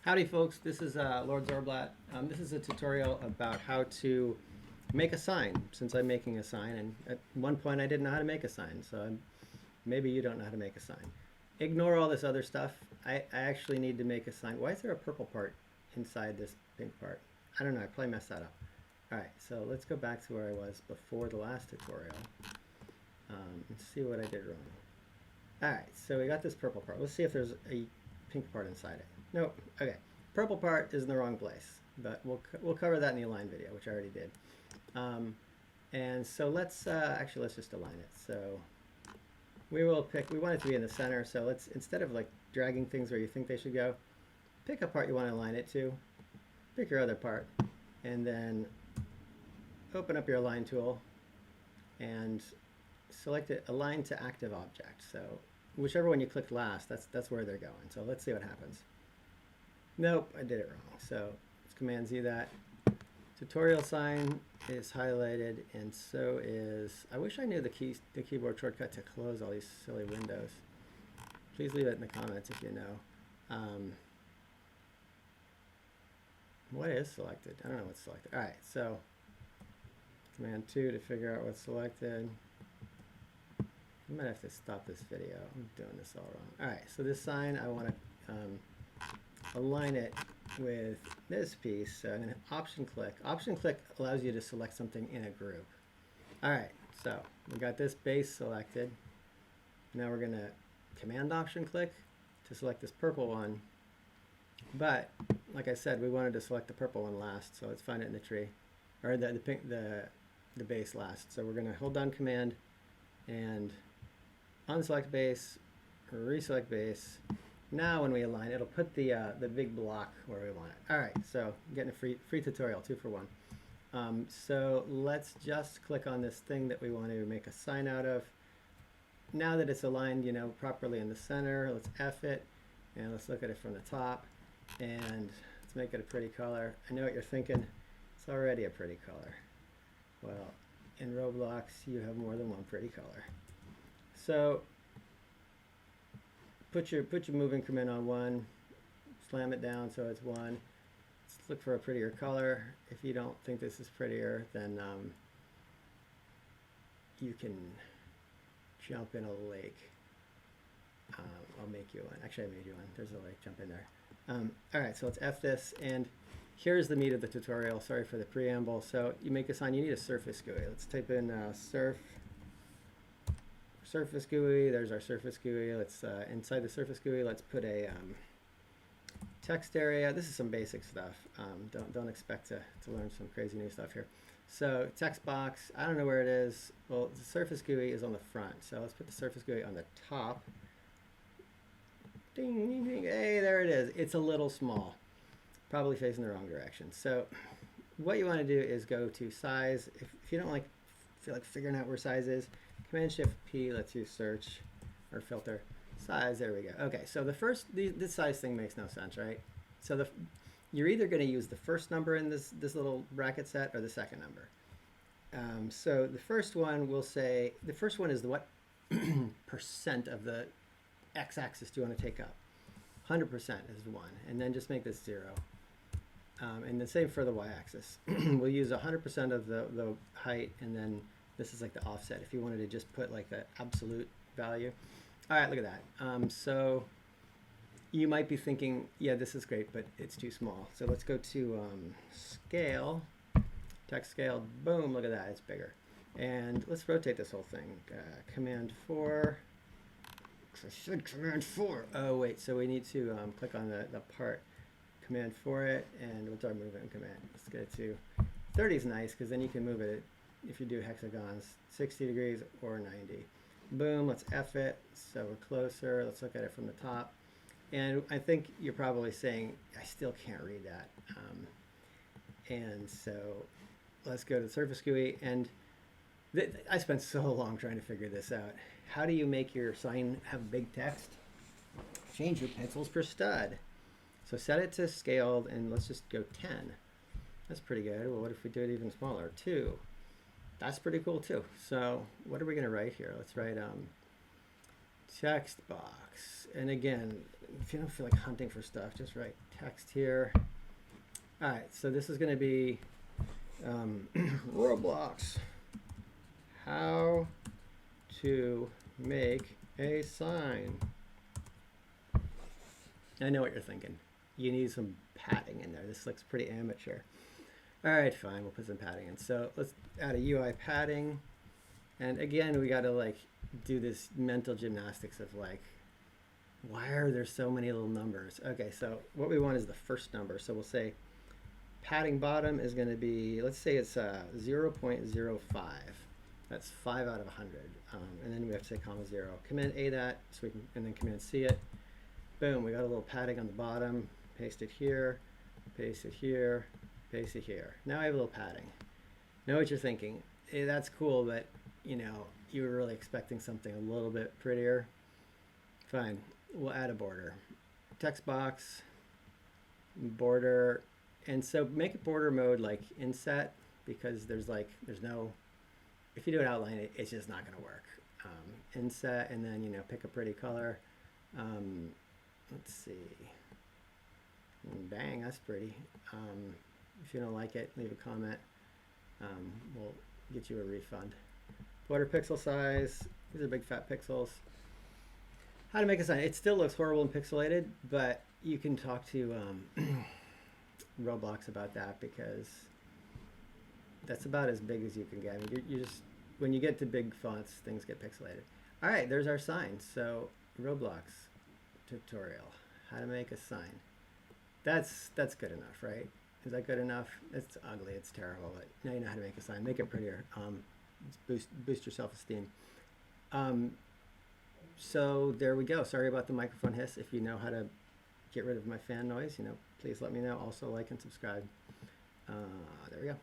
Howdy folks, this is Lord Zorblat. This is a tutorial about how to make a sign, since I'm making a sign, and at one point I didn't know how to make a sign, so maybe you don't know how to make a sign. Ignore all this other stuff. I actually need to make a sign. Why is there a purple part inside this pink part? I don't know, I probably messed that up. Alright, so let's go back to where I was before the last tutorial and see what I did wrong. Alright, so we got this purple part. Let's see if there's a pink part inside it. Nope. Okay. Purple part is in the wrong place, but we'll cover that in the align video, which I already did. And so let's just align it. So we want it to be in the center. So let's, instead of like dragging things where you think they should go, pick a part you want to align it to, pick your other part, and then open up your align tool and select it, align to active object. So whichever one you click last, that's where they're going. So let's see what happens. Nope, I did it wrong. So let's Command Z that. Tutorial sign is highlighted, and so is, I wish I knew the keyboard shortcut to close all these silly windows. Please leave it in the comments if you know. What is selected? I don't know what's selected. All right, so Command 2 to figure out what's selected. I might have to stop this video. I'm doing this all wrong. All right, so this sign, I want to align it with this piece. So I'm going to option click. Option click allows you to select something in a group. All right, so we got this base selected. Now we're going to Command option click to select this purple one. But like I said, we wanted to select the purple one last, so let's find it in the tree, or the base last. So we're going to hold down Command and unselect base, reselect base. Now when we align, it'll put the big block where we want it. All right, so I'm getting a free tutorial, 2 for 1. So let's just click on this thing that we want to make a sign out of. Now that it's aligned, properly in the center, let's F it, and let's look at it from the top, and let's make it a pretty color. I know what you're thinking. It's already a pretty color. Well, in Roblox, you have more than one pretty color. So put your move increment on 1, slam it down so it's 1. Let's look for a prettier color. If you don't think this is prettier, then you can jump in a lake. I'll make you one. Actually, I made you one. There's a lake. Jump in there. All right, so let's F this, and here's the meat of the tutorial. Sorry for the preamble. So you make a sign. You need a surface GUI. Let's type in surface GUI. There's our surface GUI. Let's inside the surface GUI, let's put a text area. This is some basic stuff. Don't expect to learn some crazy new stuff here. So text box, I don't know where it is. Well, the surface GUI is on the front, so let's put the surface GUI on the top. Ding, ding, ding. Hey, there it is. It's a little small, probably facing the wrong direction. So what you want to do is go to size. If you don't feel like figuring out where size is, Command Shift P lets you search or filter size. There we go. Okay, so this size thing makes no sense, right? So you're either going to use the first number in this little bracket set or the second number. So the first one will say, the first one is the what percent of the x-axis do you want to take up. 100% is 1, and then just make this 0. And the same for the y-axis. We'll use 100% of the height, and then this is like the offset if you wanted to just put like the absolute value. All right, look at that. So you might be thinking, yeah, this is great, but it's too small. So let's go to scale, text scale, boom, look at that, it's bigger. And let's rotate this whole thing. Command 4. I said Command 4. Oh, wait, so we need to click on the part. Command 4 it, and what's our movement command? Let's get it to 30 is nice, because then you can move it if you do hexagons, 60 degrees or 90. Boom, let's F it, so we're closer. Let's look at it from the top. And I think you're probably saying, I still can't read that. And so let's go to the Surface GUI, and I spent so long trying to figure this out. How do you make your sign have big text? Change your pixels per stud. So set it to scaled, and let's just go 10. That's pretty good. Well, what if we do it even smaller? 2. That's pretty cool too. So what are we going to write here? Let's write text box. And again, if you don't feel like hunting for stuff, just write text here. All right, so this is going to be Roblox. How to make a sign. I know what you're thinking. You need some padding in there. This looks pretty amateur. All right, fine, we'll put some padding in. So let's add a UI padding. And again, we got to like do this mental gymnastics of like, why are there so many little numbers? Okay, so what we want is the first number. So we'll say padding bottom is going to be, let's say it's 0.05. That's 5 out of 100. And then we have to say comma 0. Command A that, so we can, and then Command C it. Boom, we got a little padding on the bottom. Paste it here, paste it here, paste it here. Now I have a little padding. Know what you're thinking. Hey, that's cool, but you know, you were really expecting something a little bit prettier. Fine, we'll add a border. Text box, border, and so make it border mode like inset, because there's no, if you do an outline, it's just not gonna work. Inset, and then, you know, pick a pretty color. Let's see. Bang, that's pretty. If you don't like it, leave a comment. We'll get you a refund. Border pixel size. These are big fat pixels. How to make a sign. It still looks horrible and pixelated, but you can talk to Roblox about that, because that's about as big as you can get. I mean, you just, when you get to big fonts, things get pixelated. All right, there's our sign. So Roblox tutorial, how to make a sign. That's good enough, right? Is that good enough? It's ugly, it's terrible, but now you know how to make a sign. Make it prettier. Boost your self-esteem. So there we go. Sorry about the microphone hiss. If you know how to get rid of my fan noise, you know, please let me know. Also like and subscribe. There we go.